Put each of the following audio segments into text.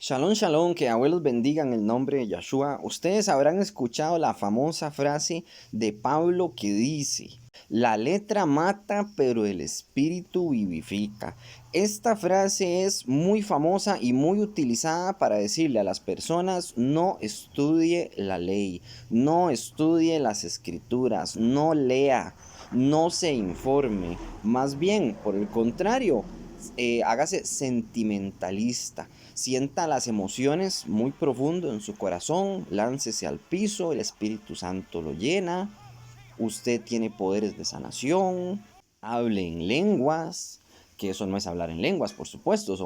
Shalom, shalom, que abuelos bendigan el nombre de Yahshua. Ustedes habrán escuchado la famosa frase de Pablo que dice, la letra mata, pero el espíritu vivifica. Esta frase es muy famosa y muy utilizada para decirle a las personas, no estudie la ley, no estudie las escrituras, no lea, no se informe. Más bien, por el contrario, hágase sentimentalista. Sienta las emociones muy profundo en su corazón, láncese al piso, el Espíritu Santo lo llena, usted tiene poderes de sanación, hable en lenguas, que eso no es hablar en lenguas, por supuesto,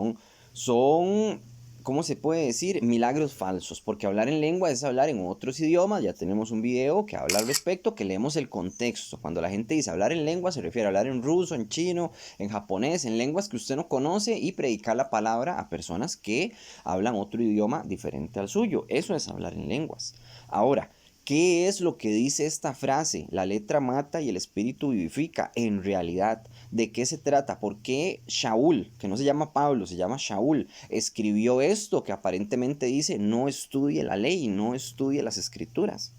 son ¿cómo se puede decir? Milagros falsos, porque hablar en lengua es hablar en otros idiomas. Ya tenemos un video que habla al respecto, que leemos el contexto. Cuando la gente dice hablar en lengua, se refiere a hablar en ruso, en chino, en japonés, en lenguas que usted no conoce y predicar la palabra a personas que hablan otro idioma diferente al suyo. Eso es hablar en lenguas. Ahora, ¿qué es lo que dice esta frase? La letra mata y el espíritu vivifica. En realidad, ¿de qué se trata? ¿Por qué Shaul, que no se llama Pablo, se llama Shaul, escribió esto que aparentemente dice no estudie la ley, no estudie las escrituras?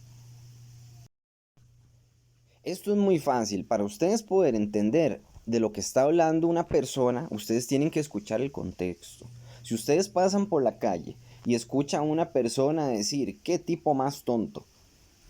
Esto es muy fácil. Para ustedes poder entender de lo que está hablando una persona, ustedes tienen que escuchar el contexto. Si ustedes pasan por la calle y escuchan a una persona decir, qué tipo más tonto,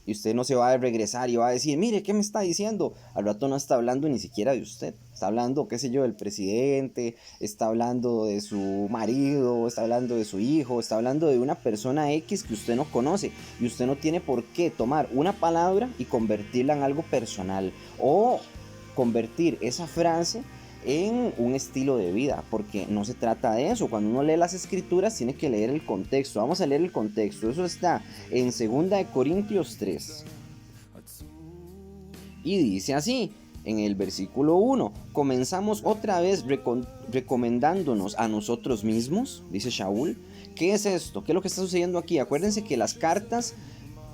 y usted no se va a regresar y va a decir, mire, ¿qué me está diciendo? Al rato no está hablando ni siquiera de usted. Está hablando, qué sé yo, del presidente, está hablando de su marido, está hablando de su hijo, está hablando de una persona X que usted no conoce. Y usted no tiene por qué tomar una palabra y convertirla en algo personal. O convertir esa frase en un estilo de vida, porque no se trata de eso. Cuando uno lee las escrituras tiene que leer el contexto. Vamos a leer el contexto. Eso está en 2 Corintios 3 y dice así, en el versículo 1, comenzamos otra vez recomendándonos a nosotros mismos, dice Shaul. ¿Qué es esto? ¿Qué es lo que está sucediendo aquí? Acuérdense que las cartas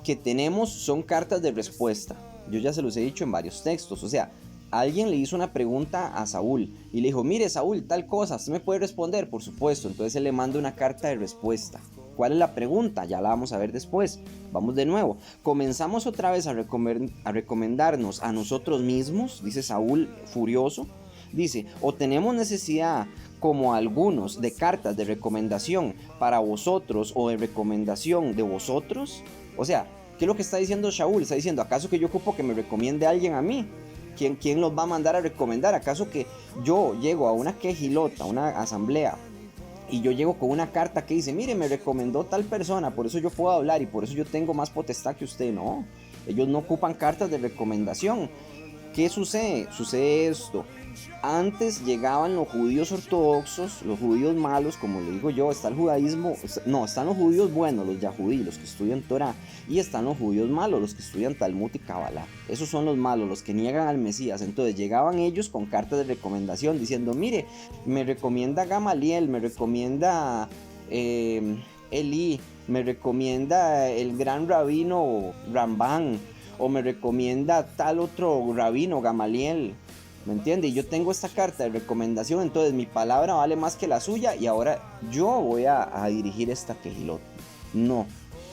que tenemos son cartas de respuesta. Yo ya se los he dicho en varios textos. O sea, alguien le hizo una pregunta a Saúl y le dijo, mire Saúl, tal cosa, ¿usted me puede responder? Por supuesto. Entonces él le manda una carta de respuesta. ¿Cuál es la pregunta? Ya la vamos a ver después. Vamos de nuevo. Comenzamos otra vez a recomendarnos a nosotros mismos, dice Saúl furioso. Dice, o tenemos necesidad, como algunos, de cartas de recomendación para vosotros o de recomendación de vosotros. O sea, ¿qué es lo que está diciendo Shaul? Está diciendo, ¿acaso que yo ocupo que me recomiende a alguien a mí? ¿Quién los va a mandar a recomendar? ¿Acaso que yo llego a una quejilota, a una asamblea, y yo llego con una carta que dice, mire, me recomendó tal persona, por eso yo puedo hablar y por eso yo tengo más potestad que usted? No, ellos no ocupan cartas de recomendación. ¿Qué sucede? Sucede esto. Antes llegaban los judíos ortodoxos, los judíos malos, como le digo yo, está el judaísmo, no, están los judíos buenos, los yahudí, los que estudian Torah, y están los judíos malos, los que estudian Talmud y Kabbalah. Esos son los malos, los que niegan al Mesías. Entonces llegaban ellos con cartas de recomendación diciendo, mire, me recomienda Gamaliel, me recomienda Elí, me recomienda el gran rabino Rambán, o me recomienda tal otro rabino Gamaliel. ¿Me entiende? Y yo tengo esta carta de recomendación, entonces mi palabra vale más que la suya y ahora yo voy a dirigir esta quejilot. No,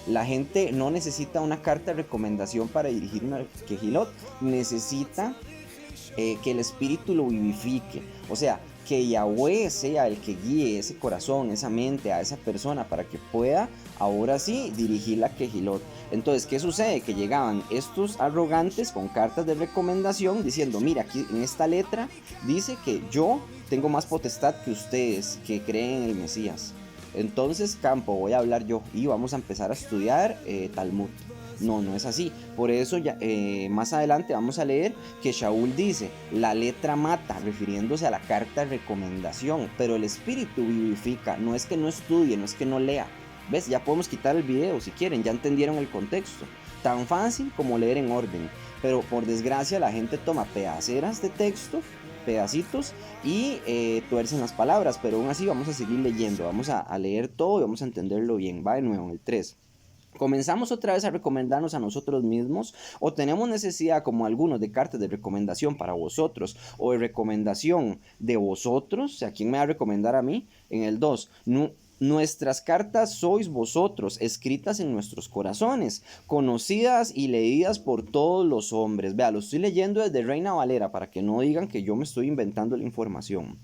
la gente no necesita una carta de recomendación para dirigir una quejilot, necesita que el espíritu lo vivifique. O sea, que Yahweh sea el que guíe ese corazón, esa mente a esa persona para que pueda ahora sí dirigir la quejilot. Entonces, ¿qué sucede? Que llegaban estos arrogantes con cartas de recomendación diciendo, mira, aquí en esta letra dice que yo tengo más potestad que ustedes que creen en el Mesías. Entonces, campo, voy a hablar yo y vamos a empezar a estudiar Talmud. No, no es así. Por eso ya, más adelante vamos a leer que Shaul dice, la letra mata, refiriéndose a la carta de recomendación, pero el espíritu vivifica. No es que no estudie, no es que no lea. ¿Ves? Ya podemos quitar el video si quieren, ya entendieron el contexto. Tan fácil como leer en orden. Pero por desgracia la gente toma pedaceras de texto, pedacitos, y tuercen las palabras. Pero aún así vamos a seguir leyendo, vamos a leer todo y vamos a entenderlo bien. Va de nuevo en el 3. Comenzamos otra vez a recomendarnos a nosotros mismos o tenemos necesidad como algunos de cartas de recomendación para vosotros o de recomendación de vosotros, o sea, ¿quién me va a recomendar a mí? En el 2, nuestras cartas sois vosotros, escritas en nuestros corazones, conocidas y leídas por todos los hombres. Vea, lo estoy leyendo desde Reina Valera para que no digan que yo me estoy inventando la información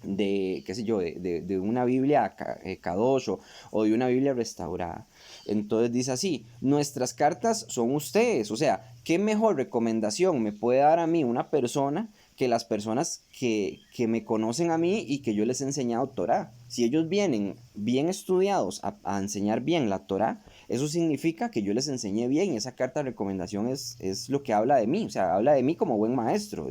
de, qué sé yo, de una Biblia Kadosh o de una Biblia restaurada. Entonces dice así, nuestras cartas son ustedes. O sea, ¿qué mejor recomendación me puede dar a mí una persona que las personas que me conocen a mí y que yo les he enseñado Torah? Si ellos vienen bien estudiados a enseñar bien la Torah, eso significa que yo les enseñé bien y esa carta de recomendación es lo que habla de mí. O sea, habla de mí como buen maestro,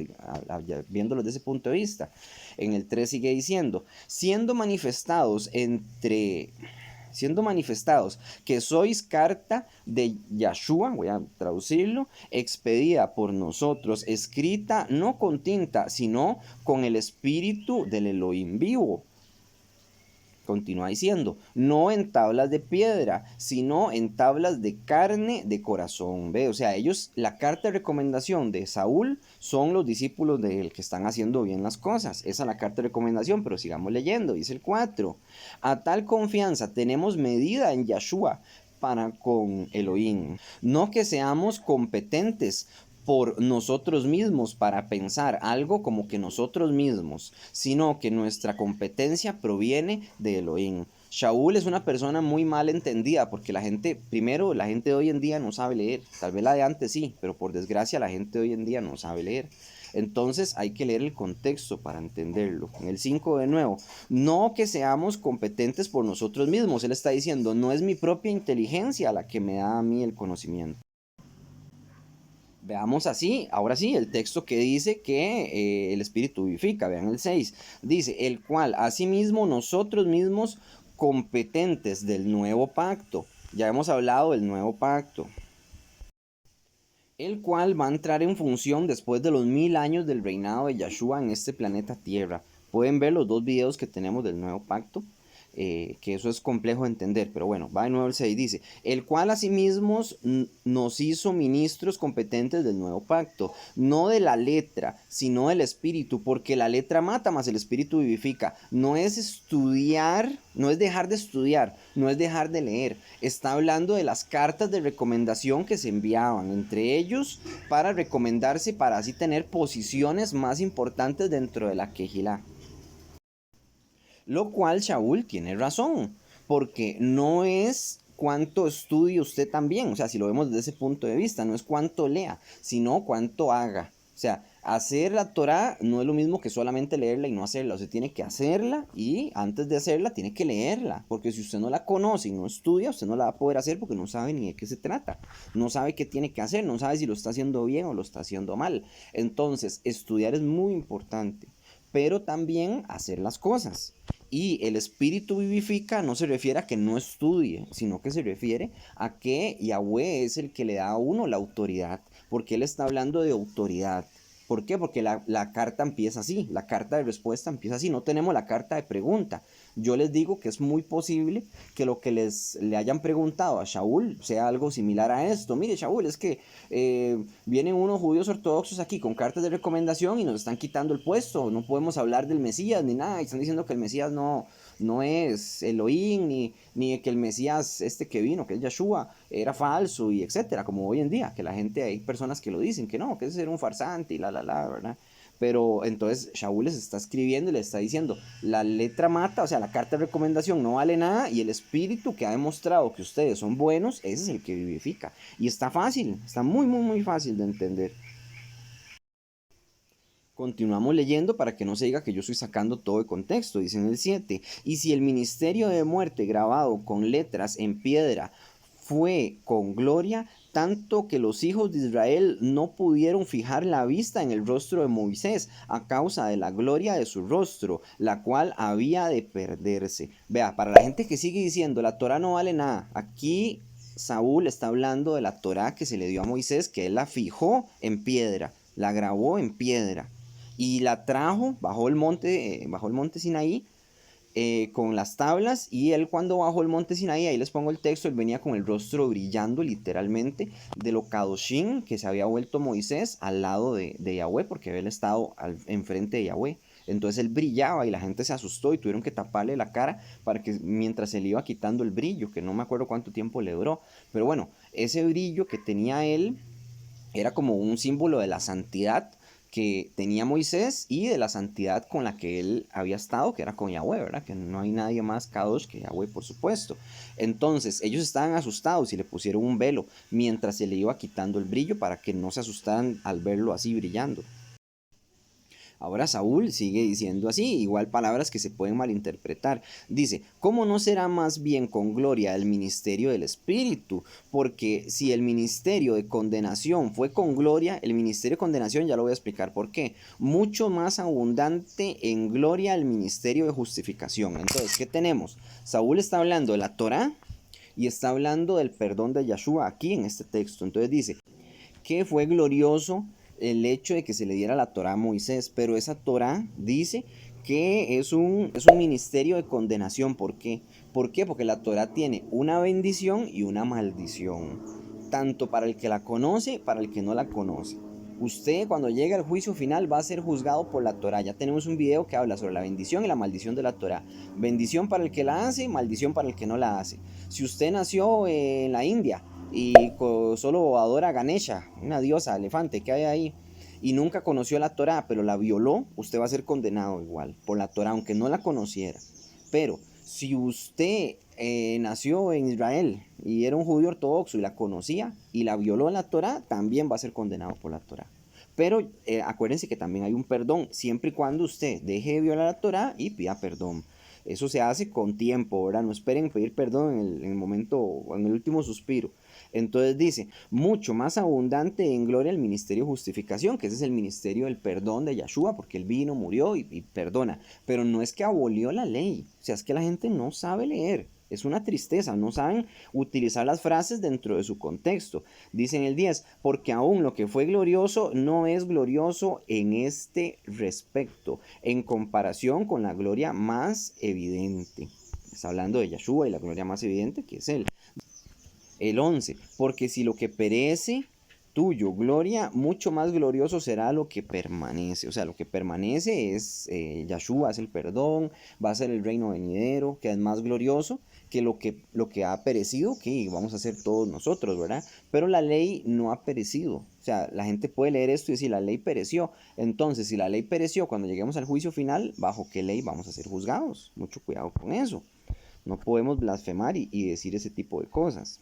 viéndolo desde ese punto de vista. En el 3 sigue diciendo, siendo manifestados que sois carta de Yahshua, voy a traducirlo, expedida por nosotros, escrita no con tinta, sino con el espíritu del Elohim vivo. Continúa diciendo, no en tablas de piedra, sino en tablas de carne de corazón. ¿Ve? O sea, ellos, la carta de recomendación de Saúl son los discípulos de él que están haciendo bien las cosas. Esa es la carta de recomendación, pero sigamos leyendo, dice el 4. A tal confianza tenemos medida en Yahshua para con Elohim. No que seamos competentes por nosotros mismos para pensar algo como que nosotros mismos, sino que nuestra competencia proviene de Elohim. Shaul es una persona muy mal entendida porque la gente, primero, la gente de hoy en día no sabe leer. Tal vez la de antes sí, pero por desgracia la gente de hoy en día no sabe leer. Entonces hay que leer el contexto para entenderlo. En el 5 de nuevo, no que seamos competentes por nosotros mismos. Él está diciendo, no es mi propia inteligencia la que me da a mí el conocimiento. Veamos así, ahora sí, el texto que dice que el Espíritu vivifica. Vean el 6. Dice, el cual asimismo nosotros mismos competentes del nuevo pacto. Ya hemos hablado del nuevo pacto. El cual va a entrar en función después de los 1000 años del reinado de Yahshua en este planeta Tierra. Pueden ver los dos videos que tenemos del nuevo pacto. Que eso es complejo de entender, pero bueno, va de nuevo el 6, dice, el cual asimismo nos hizo ministros competentes del nuevo pacto, no de la letra, sino del espíritu, porque la letra mata, mas el espíritu vivifica. No es estudiar, no es dejar de estudiar, no es dejar de leer, está hablando de las cartas de recomendación que se enviaban entre ellos para recomendarse, para así tener posiciones más importantes dentro de la Kehilá. Lo cual Shaul tiene razón, porque no es cuánto estudie usted también, o sea, si lo vemos desde ese punto de vista, no es cuánto lea, sino cuánto haga. O sea, hacer la Torah no es lo mismo que solamente leerla y no hacerla. Usted tiene que hacerla y antes de hacerla tiene que leerla, porque si usted no la conoce y no estudia, usted no la va a poder hacer porque no sabe ni de qué se trata. No sabe qué tiene que hacer, no sabe si lo está haciendo bien o lo está haciendo mal. Entonces, estudiar es muy importante, pero también hacer las cosas. Y el espíritu vivifica no se refiere a que no estudie, sino que se refiere a que Yahweh es el que le da a uno la autoridad, porque él está hablando de autoridad. ¿Por qué? Porque la carta empieza así, la carta de respuesta empieza así, no tenemos la carta de pregunta. Yo les digo que es muy posible que lo que le hayan preguntado a Shaul sea algo similar a esto. Mire, Shaul, es que vienen unos judíos ortodoxos aquí con cartas de recomendación y nos están quitando el puesto. No podemos hablar del Mesías ni nada. Y están diciendo que el Mesías no es Elohim, ni que el Mesías este que vino, que es Yahshua, era falso y etcétera, como hoy en día, que la gente, hay personas que lo dicen, que no, que ese era un farsante y ¿verdad? Pero entonces Shaul les está escribiendo y les está diciendo, la letra mata, o sea, la carta de recomendación no vale nada y el espíritu que ha demostrado que ustedes son buenos, ese es el que vivifica. Y está fácil, está muy, muy, muy fácil de entender. Continuamos leyendo para que no se diga que yo estoy sacando todo de contexto, dice en el 7. Y si el ministerio de muerte grabado con letras en piedra fue con gloria, tanto que los hijos de Israel no pudieron fijar la vista en el rostro de Moisés a causa de la gloria de su rostro, la cual había de perderse. Vea, para la gente que sigue diciendo la Torah no vale nada, aquí Saúl está hablando de la Torah que se le dio a Moisés, que él la fijó en piedra, la grabó en piedra y la trajo, bajó el monte Sinaí con las tablas, y él cuando bajó el monte Sinaí, ahí les pongo el texto, él venía con el rostro brillando literalmente de lo Kadoshim que se había vuelto Moisés al lado de Yahweh, porque había estado enfrente de Yahweh. Entonces él brillaba y la gente se asustó y tuvieron que taparle la cara para que mientras se le iba quitando el brillo, que no me acuerdo cuánto tiempo le duró. Pero bueno, ese brillo que tenía él era como un símbolo de la santidad que tenía Moisés y de la santidad con la que él había estado, que era con Yahweh, ¿verdad? Que no hay nadie más Kadosh que Yahweh, por supuesto. Entonces, ellos estaban asustados y le pusieron un velo mientras se le iba quitando el brillo para que no se asustaran al verlo así brillando. Ahora Saúl sigue diciendo así, igual palabras que se pueden malinterpretar. Dice, ¿cómo no será más bien con gloria el ministerio del Espíritu? Porque si el ministerio de condenación fue con gloria, el ministerio de condenación, ya lo voy a explicar por qué, mucho más abundante en gloria el ministerio de justificación. Entonces, ¿qué tenemos? Saúl está hablando de la Torá y está hablando del perdón de Yahshua aquí en este texto. Entonces dice, que fue glorioso el hecho de que se le diera la Torá a Moisés, pero esa Torá dice que es un ministerio de condenación. ¿Por qué? ¿Por qué? Porque la Torá tiene una bendición y una maldición, tanto para el que la conoce, para el que no la conoce. Usted cuando llegue al juicio final va a ser juzgado por la Torá. Ya tenemos un video que habla sobre la bendición y la maldición de la Torá. Bendición para el que la hace, maldición para el que no la hace. Si usted nació en la India y solo adora a Ganesha, una diosa elefante que hay ahí, y nunca conoció la Torá, pero la violó, usted va a ser condenado igual por la Torá, aunque no la conociera. Pero si usted nació en Israel y era un judío ortodoxo y la conocía y la violó en la Torá, también va a ser condenado por la Torá. Pero acuérdense que también hay un perdón, siempre y cuando usted deje de violar la Torá y pida perdón. Eso se hace con tiempo, ¿verdad? No esperen pedir perdón en el momento, en el último suspiro. Entonces dice, mucho más abundante en gloria el ministerio de justificación, que ese es el ministerio del perdón de Yahshua, porque él vino, murió y perdona. Pero no es que abolió la ley, o sea, es que la gente no sabe leer. Es una tristeza, no saben utilizar las frases dentro de su contexto. Dice en el 10, porque aún lo que fue glorioso no es glorioso en este respecto, en comparación con la gloria más evidente. Está hablando de Yahshua y la gloria más evidente que es él. El 11, porque si lo que perece tuyo, gloria, mucho más glorioso será lo que permanece. O sea, lo que permanece es Yahshua, es el perdón, va a ser el reino venidero, que es más glorioso que lo que ha perecido, que vamos a hacer todos nosotros, ¿verdad? Pero la ley no ha perecido. O sea, la gente puede leer esto y decir, la ley pereció. Entonces, si la ley pereció, cuando lleguemos al juicio final, ¿bajo qué ley vamos a ser juzgados? Mucho cuidado con eso. No podemos blasfemar y decir ese tipo de cosas.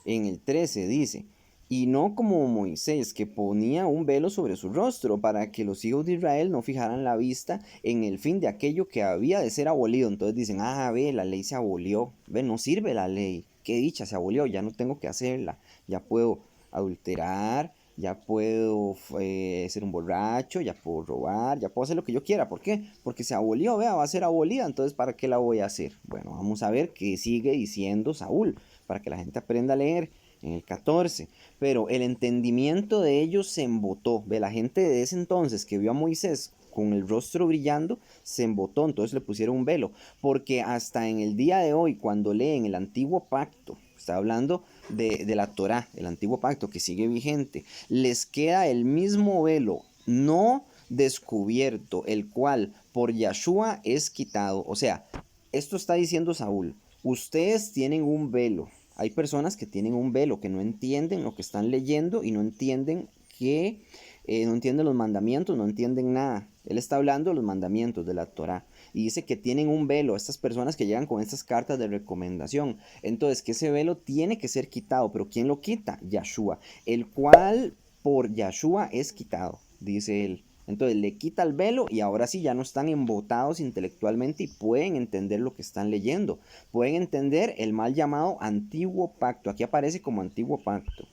En el 13 dice, y no como Moisés, que ponía un velo sobre su rostro para que los hijos de Israel no fijaran la vista en el fin de aquello que había de ser abolido. Entonces dicen, ve, la ley se abolió, ve, no sirve la ley, qué dicha, se abolió, ya no tengo que hacerla, ya puedo adulterar, ya puedo ser un borracho, ya puedo robar, ya puedo hacer lo que yo quiera. ¿Por qué? Porque se abolió, vea, va a ser abolida, entonces ¿para qué la voy a hacer? Bueno, vamos a ver qué sigue diciendo Saúl, para que la gente aprenda a leer en el 14. Pero el entendimiento de ellos se embotó. Ve, la gente de ese entonces que vio a Moisés con el rostro brillando, se embotó, entonces le pusieron un velo. Porque hasta en el día de hoy, cuando leen el antiguo pacto, está hablando de la Torá, el antiguo pacto que sigue vigente, les queda el mismo velo, no descubierto, el cual por Yahshua es quitado. O sea, esto está diciendo Saúl. Ustedes tienen un velo. Hay personas que tienen un velo, que no entienden lo que están leyendo y no entienden no entienden los mandamientos, no entienden nada. Él está hablando de los mandamientos de la Torá y dice que tienen un velo, estas personas que llegan con estas cartas de recomendación. Entonces, que ese velo tiene que ser quitado, pero ¿quién lo quita? Yahshua, el cual por Yahshua es quitado, dice él. Entonces le quita el velo y ahora sí ya no están embotados intelectualmente y pueden entender lo que están leyendo. Pueden entender el mal llamado antiguo pacto. Aquí aparece como antiguo pacto.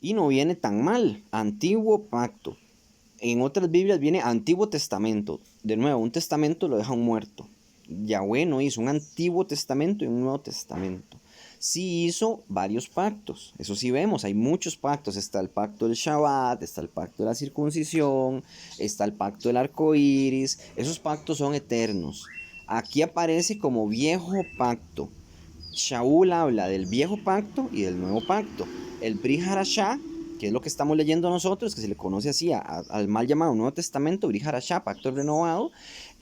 Y no viene tan mal, antiguo pacto. En otras Biblias viene Antiguo Testamento. De nuevo, un testamento lo deja un muerto. Yahweh no hizo un Antiguo Testamento y un Nuevo Testamento. Sí hizo varios pactos. Eso sí vemos, hay muchos pactos. Está el pacto del Shabbat, está el pacto de la circuncisión, está el pacto del arco iris. Esos pactos son eternos. Aquí aparece como viejo pacto. Shaul habla del viejo pacto y del nuevo pacto. El Brit Hadashah que es lo que estamos leyendo nosotros, que se le conoce así al mal llamado Nuevo Testamento, Brit Hadashah, pacto renovado,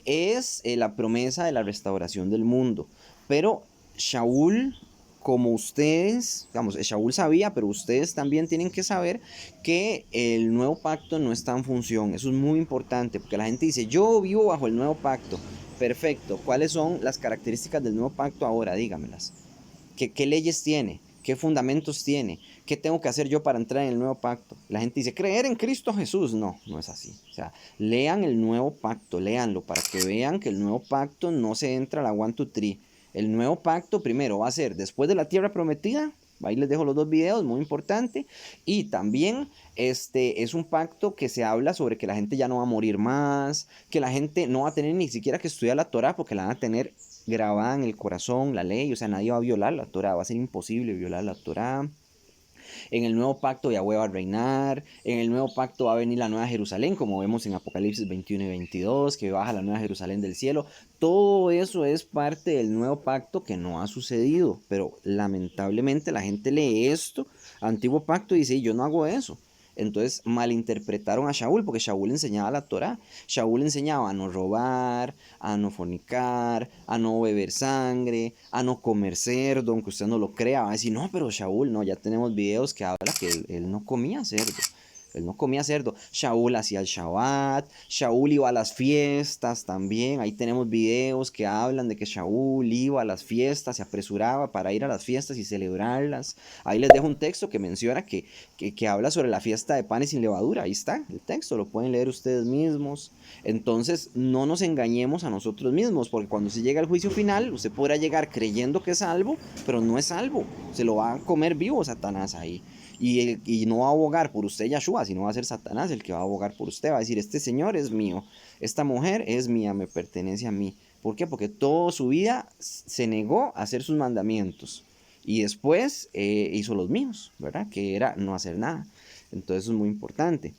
es la promesa de la restauración del mundo. Pero Shaul, como ustedes, digamos, Shaul sabía, pero ustedes también tienen que saber que el nuevo pacto no está en función. Eso es muy importante, porque la gente dice, yo vivo bajo el nuevo pacto. Perfecto. ¿Cuáles son las características del nuevo pacto ahora? Dígamelas. ¿Qué leyes tiene? ¿Qué fundamentos tiene? ¿Qué tengo que hacer yo para entrar en el nuevo pacto? La gente dice, creer en Cristo Jesús. No, no es así. O sea, lean el nuevo pacto, léanlo para que vean que el nuevo pacto no se entra a la 1, 2, 3. El nuevo pacto primero va a ser después de la tierra prometida. Ahí les dejo los 2 videos, muy importante. Y también es un pacto que se habla sobre que la gente ya no va a morir más, que la gente no va a tener ni siquiera que estudiar la Torah porque la van a tener grabada en el corazón, la ley. O sea, nadie va a violar la Torah, va a ser imposible violar la Torah. En el nuevo pacto Yahweh va a reinar. En el nuevo pacto va a venir la nueva Jerusalén, como vemos en Apocalipsis 21 y 22, que baja la nueva Jerusalén del cielo. Todo eso es parte del nuevo pacto que no ha sucedido. Pero lamentablemente la gente lee esto, antiguo pacto, y dice, yo no hago eso. Entonces malinterpretaron a Shaul, porque Shaul enseñaba la Torah. Shaul enseñaba a no robar, a no fornicar, a no beber sangre, a no comer cerdo, aunque usted no lo crea. Va a decir, no, pero Shaul, no, ya tenemos videos que habla que él no comía cerdo. Él no comía cerdo. Shaul hacía el Shabbat. Shaul iba a las fiestas también. Ahí tenemos videos que hablan de que Shaul iba a las fiestas, se apresuraba para ir a las fiestas y celebrarlas. Ahí les dejo un texto que menciona que habla sobre la fiesta de panes sin levadura. Ahí está el texto, lo pueden leer ustedes mismos. Entonces, no nos engañemos a nosotros mismos, porque cuando se llega al juicio final, usted podrá llegar creyendo que es salvo, pero no es salvo. Se lo va a comer vivo Satanás ahí. Y no va a abogar por usted Yahshua, sino va a ser Satanás el que va a abogar por usted. Va a decir, este señor es mío, esta mujer es mía, me pertenece a mí. ¿Por qué? Porque toda su vida se negó a hacer sus mandamientos. Y después hizo los míos, ¿verdad? Que era no hacer nada. Entonces eso es muy importante.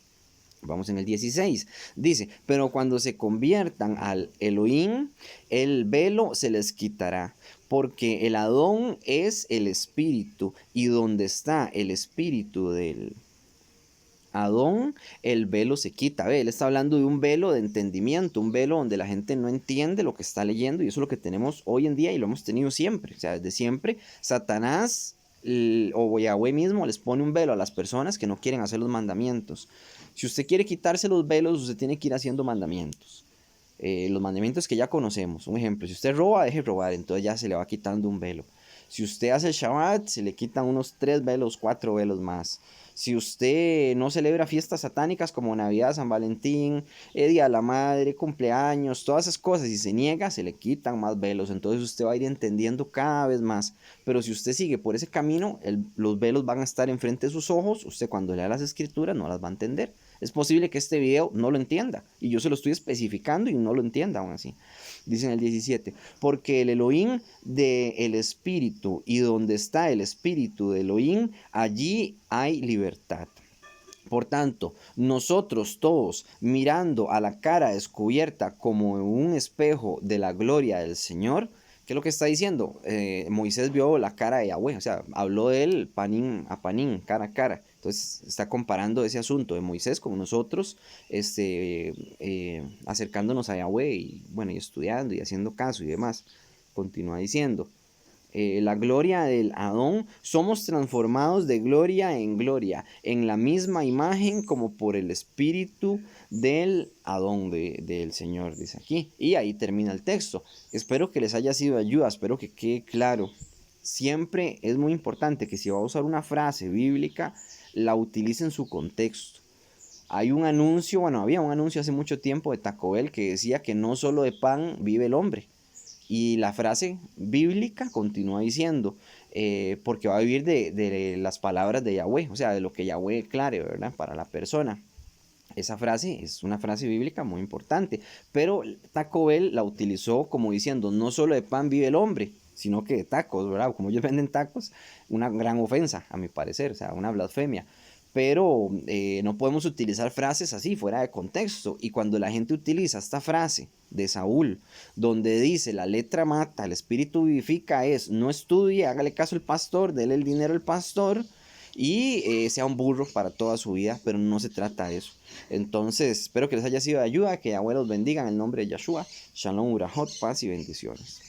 Vamos en el 16. Dice, pero cuando se conviertan al Elohim, el velo se les quitará, porque el Adón es el espíritu, y donde está el espíritu del Adón, el velo se quita. Ve, él está hablando de un velo de entendimiento, un velo donde la gente no entiende lo que está leyendo, y eso es lo que tenemos hoy en día y lo hemos tenido siempre. O sea, desde siempre, Satanás o Yahweh mismo les pone un velo a las personas que no quieren hacer los mandamientos. Si usted quiere quitarse los velos, usted tiene que ir haciendo mandamientos. Los mandamientos que ya conocemos. Un ejemplo, si usted roba, deje robar, entonces ya se le va quitando un velo. Si usted hace el Shabbat, se le quitan unos 3 velos, 4 velos más. Si usted no celebra fiestas satánicas como Navidad, San Valentín, Día de la Madre, cumpleaños, todas esas cosas, y se niega, se le quitan más velos. Entonces usted va a ir entendiendo cada vez más. Pero si usted sigue por ese camino, los velos van a estar enfrente de sus ojos. Usted cuando lea las escrituras no las va a entender. Es posible que este video no lo entienda, y yo se lo estoy especificando y no lo entienda aún así. Dice en el 17, porque el Elohim del Espíritu, y donde está el Espíritu de Elohim, allí hay libertad. Por tanto, nosotros todos, mirando a la cara descubierta como en un espejo de la gloria del Señor, ¿qué es lo que está diciendo? Moisés vio la cara de Yahweh, o sea, habló de él panín a panín, cara a cara. Entonces está comparando ese asunto de Moisés con nosotros, acercándonos a Yahweh y, bueno, y estudiando y haciendo caso y demás. Continúa diciendo, la gloria del Adón, somos transformados de gloria en gloria, en la misma imagen como por el Espíritu del Adón, del Señor, dice aquí. Y ahí termina el texto. Espero que les haya sido de ayuda, espero que quede claro. Siempre es muy importante que si va a usar una frase bíblica, la utilice en su contexto. Hay un anuncio, bueno, había un anuncio hace mucho tiempo de Taco Bell que decía que no solo de pan vive el hombre. Y la frase bíblica continúa diciendo, porque va a vivir de las palabras de Yahweh, o sea, de lo que Yahweh declare, ¿verdad? Para la persona. Esa frase es una frase bíblica muy importante, pero Taco Bell la utilizó como diciendo, no solo de pan vive el hombre, sino que de tacos, ¿verdad? Como ellos venden tacos, una gran ofensa, a mi parecer, o sea, una blasfemia. Pero no podemos utilizar frases así, fuera de contexto. Y cuando la gente utiliza esta frase de Saúl, donde dice, la letra mata, el espíritu vivifica, es, no estudie, hágale caso al pastor, déle el dinero al pastor, y sea un burro para toda su vida, pero no se trata de eso. Entonces, espero que les haya sido de ayuda, que abuelos bendigan en el nombre de Yeshua. Shalom, Urahot, paz y bendiciones.